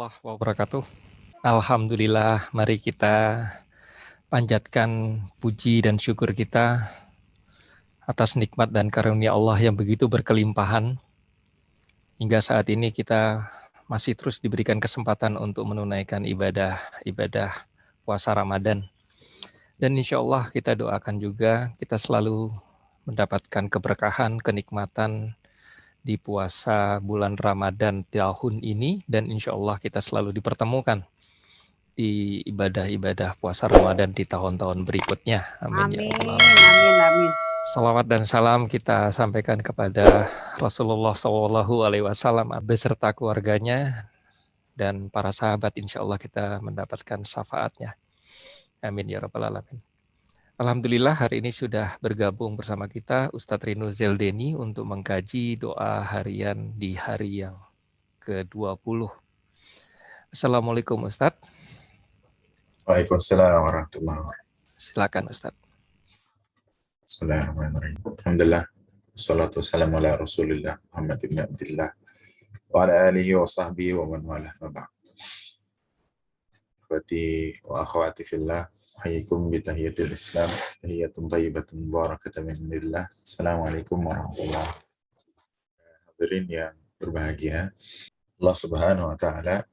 warahmatullahi wabarakatuh. Alhamdulillah, mari kita panjatkan puji dan syukur kita atas nikmat dan karunia Allah yang begitu berkelimpahan. Hingga saat ini kita masih terus diberikan kesempatan untuk menunaikan ibadah puasa Ramadan. Dan insya Allah kita doakan juga kita selalu mendapatkan keberkahan, kenikmatan di puasa bulan Ramadan tahun ini, dan insya Allah kita selalu dipertemukan di ibadah-ibadah puasa Ramadan di tahun-tahun berikutnya. Amin ya rabbal alamin. Amin. Salawat dan salam kita sampaikan kepada Rasulullah SAW beserta keluarganya dan para sahabat. Insya Allah kita mendapatkan syafaatnya. Amin ya rabbal alamin. Alhamdulillah hari ini sudah bergabung bersama kita Ustadz Rino Zeldeni untuk mengkaji doa harian di hari yang ke-20. Assalamualaikum Ustadz. Waalaikumsalam warahmatullahi wabarakatuh. Silakan Ustadz. Bismillahirrahmanirrahim. Alhamdulillah. Wassalatu wassalamu ala Rasulillah Muhammad ibn Abdullah wa ala alihi wa sahbihi wa man walah ma ba'd. Akhwati wa akhwati fillah, ahyikum bi tahiyatil Islam, tahiyatun thayyibatun barakatan min indillah. Assalamualaikum warahmatullahi wabarakatuh. Hadirin yang berbahagia, Allah Subhanahu wa taala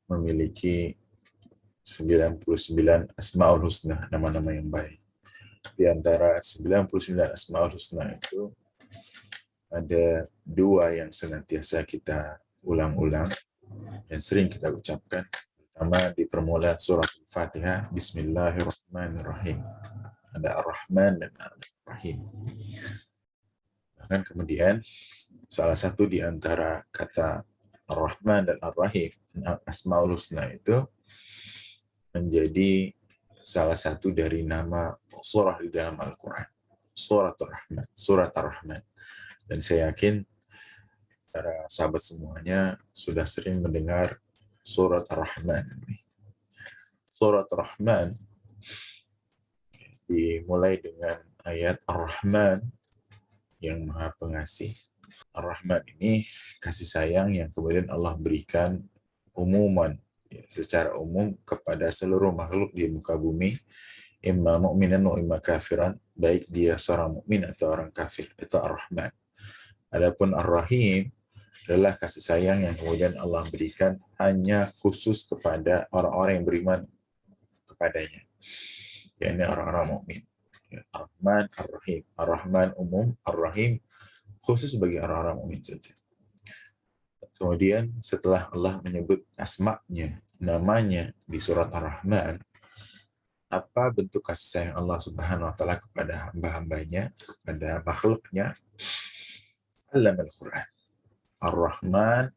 memiliki 99 Asmaul Husna, nama-nama yang baik. Di antara 99 Asmaul Husna itu ada 2 yang senantiasa kita ulang-ulang dan sering kita ucapkan. Pertama di permulaan surah Al-Fatihah, Bismillahirrahmanirrahim. Ada Ar-Rahman dan Ar-Rahim. Bahkan kemudian salah satu di antara kata Ar-Rahman dan Ar-Rahim, Asmaul Husna itu menjadi salah satu dari nama surah di dalam Al-Quran. Surat Ar-Rahman, Surat Ar-Rahman. Dan saya yakin para sahabat semuanya sudah sering mendengar Surat Ar-Rahman. Surat Ar-Rahman dimulai dengan ayat Ar-Rahman yang Maha Pengasih. Ar-Rahman ini kasih sayang yang kemudian Allah berikan umuman, secara umum kepada seluruh makhluk di muka bumi, imma mu'minan wa imma kafiran, baik dia seorang mukmin atau orang kafir. Itu Ar-Rahman. Adapun Ar-Rahim adalah kasih sayang yang kemudian Allah berikan hanya khusus kepada orang-orang yang beriman kepadanya, yakni orang-orang mukmin. Ar-Rahman, Ar-Rahim. Ar-Rahman umum, Ar-Rahim khusus bagi orang-orang mukmin saja. Kemudian setelah Allah menyebut asma'nya, namanya di surat Ar-Rahman, apa bentuk kasih sayang Allah Subhanahu wa taala kepada hamba-hambanya, kepada makhluknya? Allamal Quran. Ar-Rahman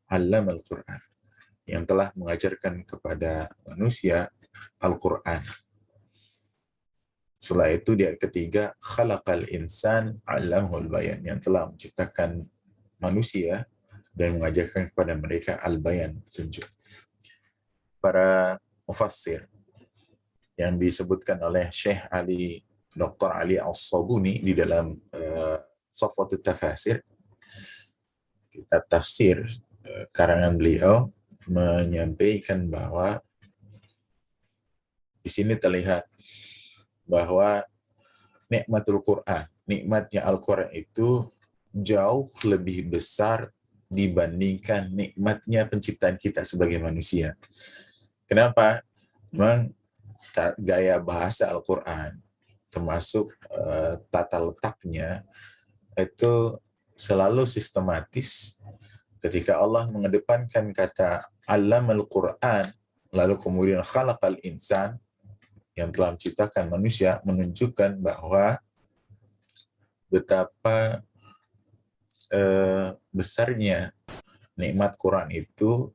Allama Al-Quran, yang telah mengajarkan kepada manusia Al-Quran. Setelah itu di ayat ketiga, Khalaqal insan 'allamahul bayan, yang telah menciptakan manusia dan mengajarkan kepada mereka al-bayan, petunjuk. Para mufassir yang disebutkan oleh Syekh Ali, Dr. Ali As-Sabuni di dalam Safwatut Tafasir, kitab tafsir karangan beliau, menyampaikan bahwa di sini terlihat bahwa nikmatul Quran, nikmatnya Al-Quran itu jauh lebih besar dibandingkan nikmatnya penciptaan kita sebagai manusia. Kenapa? Memang gaya bahasa Al-Quran, termasuk tata letaknya, itu selalu sistematis. Ketika Allah mengedepankan kata Allamal Quran, lalu kemudian khalaqal insan, yang telah menciptakan manusia, menunjukkan bahwa betapa besarnya nikmat Quran itu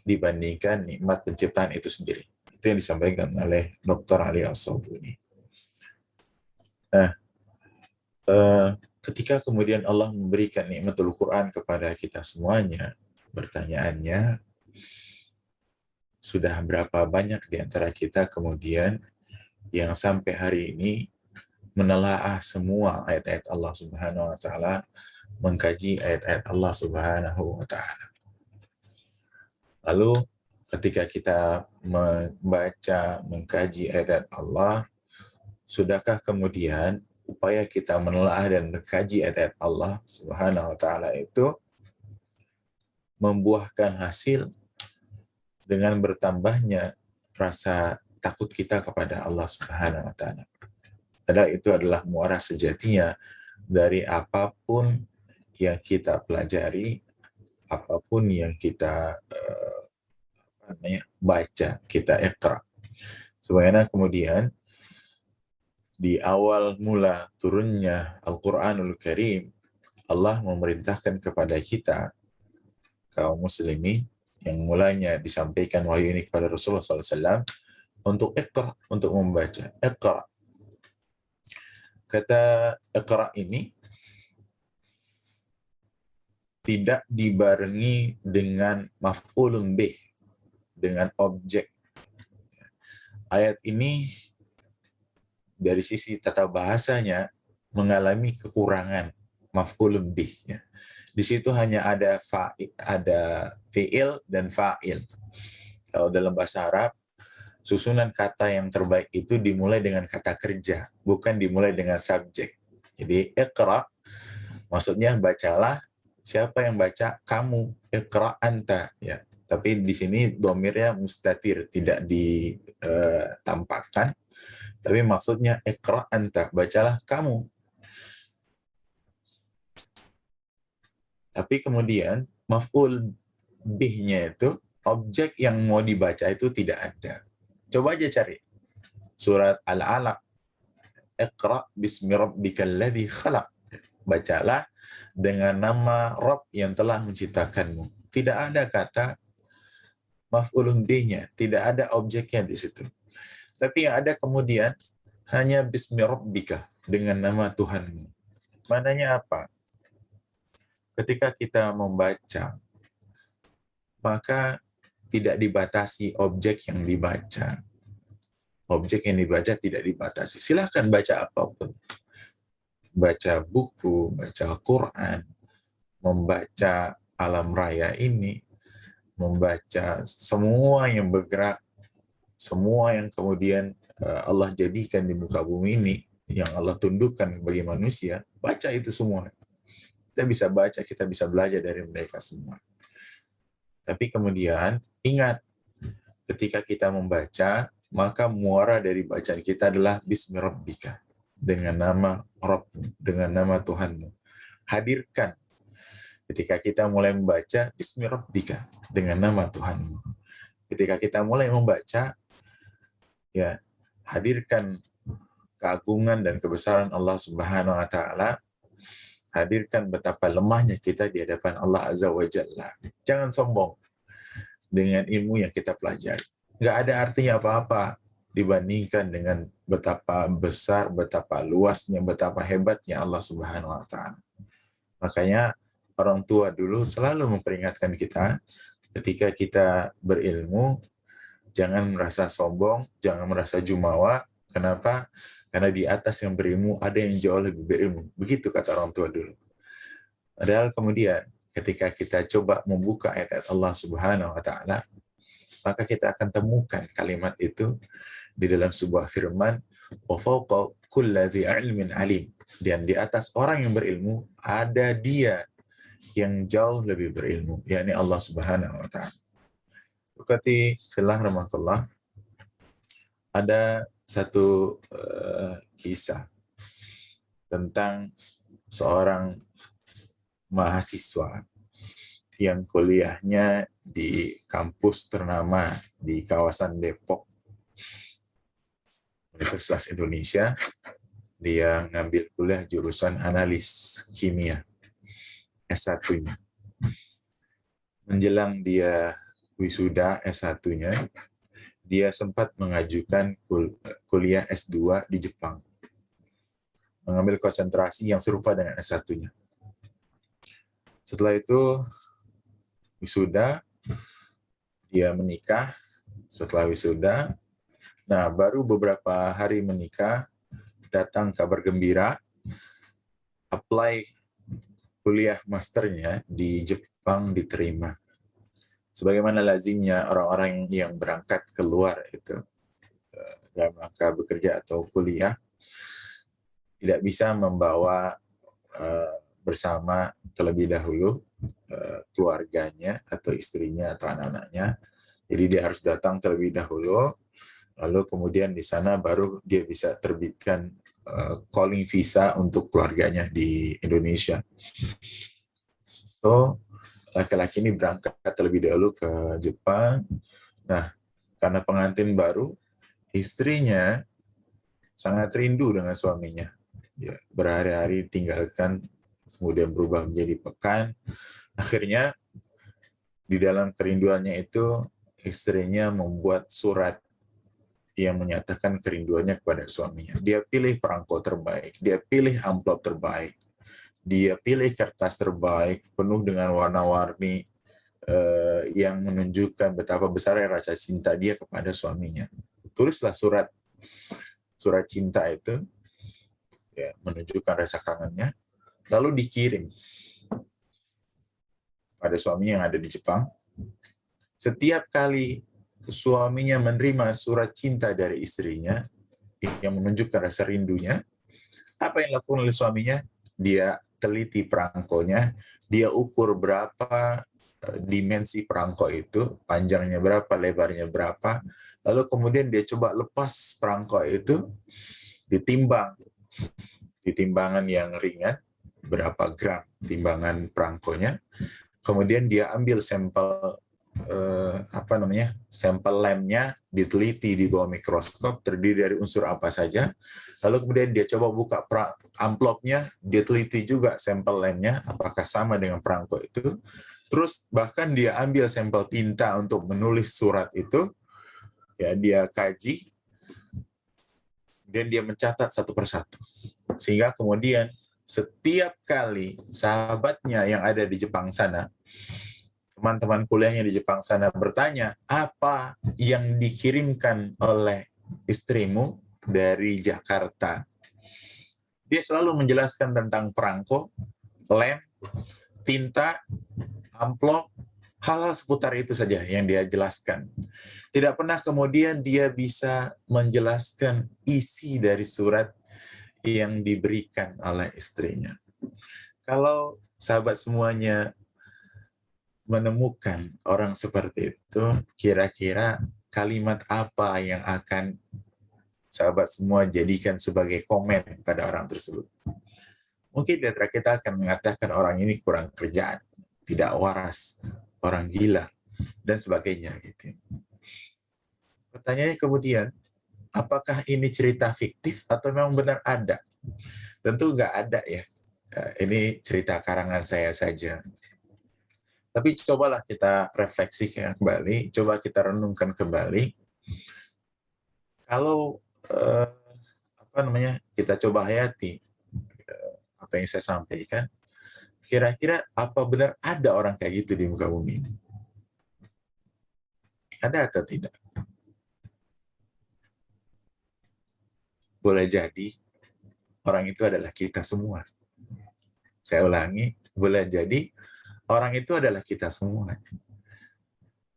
dibandingkan nikmat penciptaan itu sendiri. Itu yang disampaikan oleh Dr. Ali As-Sabuni. Nah, ketika kemudian Allah memberikan nikmatul Quran kepada kita semuanya, pertanyaannya, sudah berapa banyak di antara kita kemudian yang sampai hari ini menelaah semua ayat-ayat Allah Subhanahu wa taala, mengkaji ayat-ayat Allah Subhanahu wa taala. Lalu ketika kita membaca, mengkaji ayat Allah, sudahkah kemudian upaya kita menelaah dan mengkaji ayat Allah Subhanahu wa taala itu membuahkan hasil dengan bertambahnya rasa takut kita kepada Allah Subhanahu wa taala. Padahal itu adalah muara sejatinya dari apapun yang kita pelajari, apapun yang kita baca, kita iqra. Sebagaimana kemudian di awal mula turunnya Al-Quranul Karim, Allah memerintahkan kepada kita, kaum muslimin, yang mulanya disampaikan wahyu ini kepada Rasulullah SAW, untuk iqra, untuk membaca. Iqra. Kata iqra ini tidak dibarengi dengan maf'ulun bih, dengan objek. Ayat ini dari sisi tata bahasanya mengalami kekurangan maf'ulun bih. Ya. Di situ hanya ada fi'il dan fa'il. Kalau dalam bahasa Arab, susunan kata yang terbaik itu dimulai dengan kata kerja, bukan dimulai dengan subjek. Jadi iqra maksudnya bacalah. Siapa yang baca? Kamu. Iqra anta. Ya. Tapi di sini domirnya mustatir, tidak ditampakkan. Tapi maksudnya iqra anta, bacalah kamu. Tapi kemudian maf'ul bihnya itu, objek yang mau dibaca itu tidak ada. Coba aja cari. Surat Al-Alaq. Iqra bismi rabbikal ladzi khalaq. Bacalah dengan nama Rabb yang telah menciptakanmu. Tidak ada kata maf'ulun bihnya, tidak ada objeknya di situ. Tapi yang ada kemudian hanya bismi rabbika, dengan nama Tuhanmu. Maknanya apa? Ketika kita membaca, maka tidak dibatasi objek yang dibaca. Objek yang dibaca tidak dibatasi. Silahkan baca apapun. Baca buku, baca Quran, membaca alam raya ini, membaca semua yang bergerak, semua yang kemudian Allah jadikan di muka bumi ini, yang Allah tundukkan bagi manusia, baca itu semua. Kita bisa baca, kita bisa belajar dari mereka semua. Tapi kemudian ingat, ketika kita membaca, maka muara dari bacaan kita adalah Bismi Rabbika, dengan nama Rabbmu, dengan nama Tuhanmu. Hadirkan ketika kita mulai membaca Bismi Rabbika, dengan nama Tuhanmu. Ketika kita mulai membaca, ya, hadirkan keagungan dan kebesaran Allah Subhanahu wa taala. Hadirkan betapa lemahnya kita di hadapan Allah Azza wa Jalla. Jangan sombong dengan ilmu yang kita pelajari. Nggak ada artinya apa-apa dibandingkan dengan betapa besar, betapa luasnya, betapa hebatnya Allah Subhanahu wa taala. Makanya orang tua dulu selalu memperingatkan kita, ketika kita berilmu, jangan merasa sombong, jangan merasa jumawa. Kenapa? Karena di atas yang berilmu ada yang jauh lebih berilmu. Begitu kata orang tua dulu. Padahal kemudian ketika kita coba membuka ayat Allah Subhanahu wa taala, maka kita akan temukan kalimat itu di dalam sebuah firman, wa fawqa kulli dzi ilmin alim. Dan di atas orang yang berilmu ada dia yang jauh lebih berilmu, yakni Allah Subhanahu wa taala. Berarti fillah rahmatullah, ada satu kisah tentang seorang mahasiswa yang kuliahnya di kampus ternama di kawasan Depok, Universitas Indonesia. Dia ngambil kuliah jurusan analis kimia, S1-nya. Menjelang dia wisuda S1-nya, dia sempat mengajukan kuliah S2 di Jepang, mengambil konsentrasi yang serupa dengan S1-nya. Setelah itu wisuda, dia menikah. Setelah wisuda, nah baru beberapa hari menikah, datang kabar gembira, apply kuliah masternya di Jepang diterima. Sebagaimana lazimnya orang-orang yang berangkat keluar itu dalam rangka bekerja atau kuliah, tidak bisa membawa bersama terlebih dahulu keluarganya atau istrinya atau anak-anaknya. Jadi dia harus datang terlebih dahulu, lalu kemudian di sana baru dia bisa terbitkan calling visa untuk keluarganya di Indonesia. So, laki-laki ini berangkat terlebih dahulu ke Jepang. Nah, karena pengantin baru, istrinya sangat rindu dengan suaminya. Ya, berhari-hari tinggalkan, kemudian berubah menjadi pekan. Akhirnya, di dalam kerinduannya itu, istrinya membuat surat yang menyatakan kerinduannya kepada suaminya. Dia pilih perangko terbaik, dia pilih amplop terbaik, dia pilih kertas terbaik, penuh dengan warna-warni yang menunjukkan betapa besarnya rasa cinta dia kepada suaminya. Tulislah surat cinta itu, ya, menunjukkan rasa kangennya, lalu dikirim pada suaminya yang ada di Jepang. Setiap kali suaminya menerima surat cinta dari istrinya yang menunjukkan rasa rindunya, apa yang dilakukan oleh suaminya? Dia teliti perangkonya, dia ukur berapa dimensi perangko itu, panjangnya berapa, lebarnya berapa, lalu kemudian dia coba lepas perangko itu, ditimbang di timbangan yang ringan, berapa gram timbangan perangkonya, kemudian dia ambil sampel sampel lemnya, diteliti di bawah mikroskop, terdiri dari unsur apa saja, lalu kemudian dia coba buka amplopnya, dia teliti juga sampel lemnya, apakah sama dengan perangko itu, terus bahkan dia ambil sampel tinta untuk menulis surat itu, ya dia kaji, dan dia mencatat satu persatu, sehingga kemudian setiap kali sahabatnya yang ada di Jepang sana, teman-teman kuliahnya di Jepang sana bertanya, apa yang dikirimkan oleh istrimu dari Jakarta? Dia selalu menjelaskan tentang perangko, lem, tinta, amplop, hal-hal seputar itu saja yang dia jelaskan. Tidak pernah kemudian dia bisa menjelaskan isi dari surat yang diberikan oleh istrinya. Kalau sahabat semuanya menemukan orang seperti itu, kira-kira kalimat apa yang akan sahabat semua jadikan sebagai komen pada orang tersebut? Mungkin di antara kita akan mengatakan orang ini kurang kerjaan, tidak waras, orang gila, dan sebagainya. Gitu. Pertanyaannya kemudian, apakah ini cerita fiktif atau memang benar ada? Tentu nggak ada ya. Ini cerita karangan saya saja. Tapi cobalah kita refleksikan kembali, coba kita renungkan kembali. Kalau kita coba hayati apa yang saya sampaikan, kira-kira apa benar ada orang kayak gitu di muka bumi ini? Ada atau tidak? Boleh jadi orang itu adalah kita semua. Saya ulangi, boleh jadi orang itu adalah kita semua.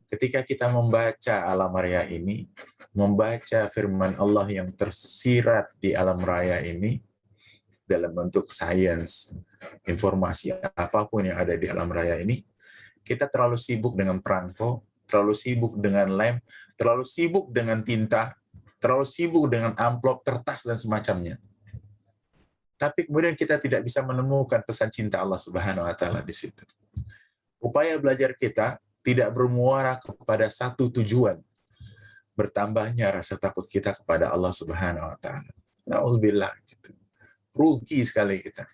Ketika kita membaca alam raya ini, membaca firman Allah yang tersirat di alam raya ini, dalam bentuk sains, informasi apapun yang ada di alam raya ini, kita terlalu sibuk dengan perangko, terlalu sibuk dengan lem, terlalu sibuk dengan tinta, terlalu sibuk dengan amplop, kertas, dan semacamnya. Tapi kemudian kita tidak bisa menemukan pesan cinta Allah Subhanahu wa Ta'ala di situ. Upaya belajar kita tidak bermuara kepada satu tujuan, bertambahnya rasa takut kita kepada Allah Subhanahu wa Ta'ala. Na'udzubillah, gitu. Rugi sekali kita.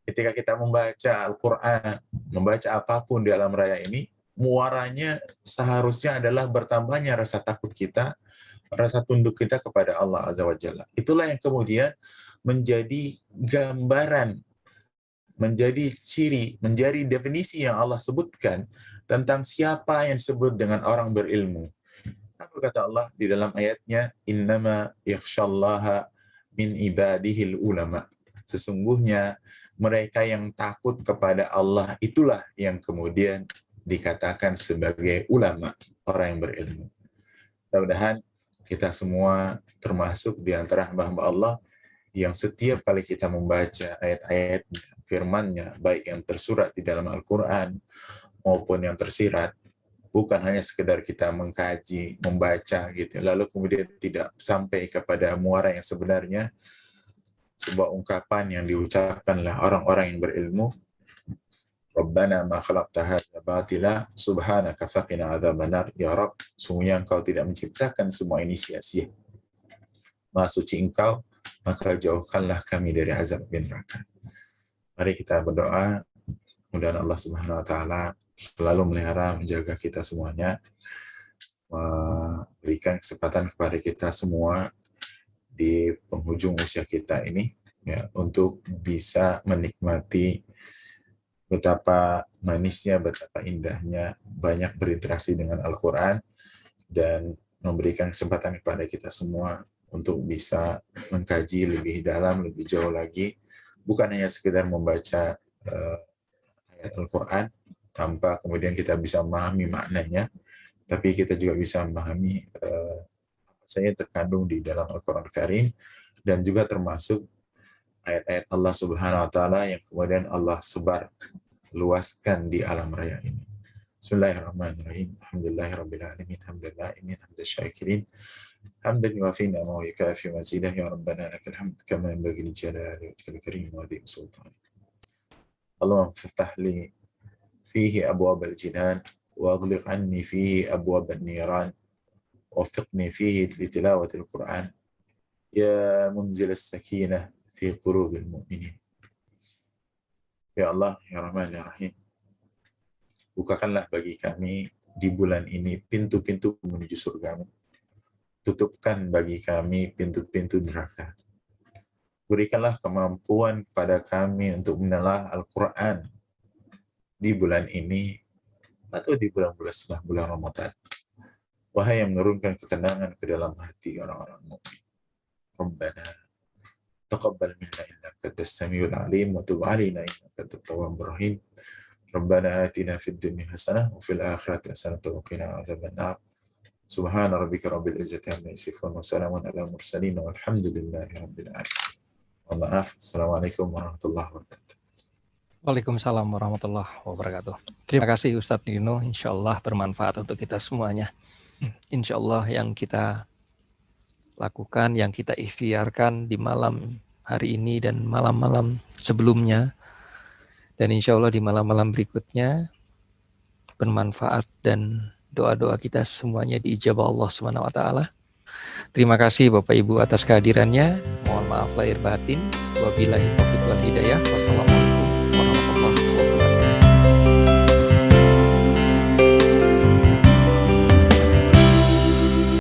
Ketika kita membaca Al-Quran, membaca apapun di alam raya ini, muaranya seharusnya adalah bertambahnya rasa takut kita, rasa tunduk kita kepada Allah Azza wa Jalla. Itulah yang kemudian menjadi gambaran, menjadi ciri, menjadi definisi yang Allah sebutkan tentang siapa yang disebut dengan orang berilmu. Apa kata Allah di dalam ayatnya? Innama yakhshallaha min ibadihil ulama. Sesungguhnya mereka yang takut kepada Allah itulah yang kemudian dikatakan sebagai ulama, orang yang berilmu. Mudah-mudahan kita semua termasuk di antara hamba-hamba Allah yang setiap kali kita membaca ayat-ayat firman-Nya, baik yang tersurat di dalam Al-Quran maupun yang tersirat, bukan hanya sekedar kita mengkaji, membaca gitu, lalu kemudian tidak sampai kepada muara yang sebenarnya, sebuah ungkapan yang diucapkanlah orang-orang yang berilmu, Rabbana ma khalaqta hadza batila subhanaka faqina adzabannar. Ya Rabb, sungguhnya Engkau tidak menciptakan semua ini sia-sia. Maha suci Engkau, maka jauhkanlah kami dari azab neraka. Mari kita berdoa, mudah-mudahan Allah Subhanahu wa taala selalu melihara, menjaga kita semuanya, memberikan kesempatan kepada kita semua di penghujung usia kita ini ya, untuk bisa menikmati betapa manisnya, betapa indahnya banyak berinteraksi dengan Al-Quran, dan memberikan kesempatan kepada kita semua untuk bisa mengkaji lebih dalam, lebih jauh lagi, bukan hanya sekedar membaca ayat Al-Quran tanpa kemudian kita bisa memahami maknanya, tapi kita juga bisa memahami apa saja terkandung di dalam Al-Quran Karim, dan juga termasuk ayat-ayat Allah Subhanahu wa taala yang kemudian Allah sebar luaskan di alam raya ini. Bismillahirrahmanirrahim. Alhamdulillahirabbil alamin. Hamdallahimin hamdas syakirin. Hamdan yuwafi ni'amahu wa yukafi mazidah. Ya Rabbana lakal hamd kama yanbaghi li jalali wajhikal karim wa li sultanik. Allahumma iftah li fihi abwab al-jinan wa aghliq anni fihi abwab an-niran. وفقني فيه لتلاوة القرآن يا منزل السكينة في قلوب المؤمنين. Ya Allah, ya Rahman, ya Rahim, bukakanlah bagi kami di bulan ini pintu-pintu menuju surgamu. Tutupkan bagi kami pintu-pintu neraka. Berikanlah kemampuan kepada kami untuk menelah Al-Quran di bulan ini atau di bulan-bulan setelah bulan Ramadan. Wahai yang menurunkan ketenangan ke dalam hati orang-orang mukmin. Rabbana taqabbal minna innaka antas samiul alim wa tub alaina innaka antat tawwabur rahim. Rabbana atina fid dunya hasanah wa fil akhirati hasanah wa qina adzabannar. Subhana rabbika rabbil izzati amma yasifun wa salamun alal mursalin walhamdulillahi rabbil alamin. Maaf. Assalamualaikum warahmatullahi wabarakatuh. Waalaikumsalam warahmatullahi wabarakatuh. Terima kasih Ustadz Nino, insya Allah bermanfaat untuk kita semuanya. Insya Allah yang kita lakukan, yang kita ikhtiarkan di malam hari ini dan malam-malam sebelumnya, dan insya Allah di malam-malam berikutnya bermanfaat dan doa-doa kita semuanya diijabah Allah Subhanahu wa taala. Terima kasih Bapak Ibu atas kehadirannya. Mohon maaf lahir batin. Wabillahi taufiq wal hidayah. Wassalamualaikum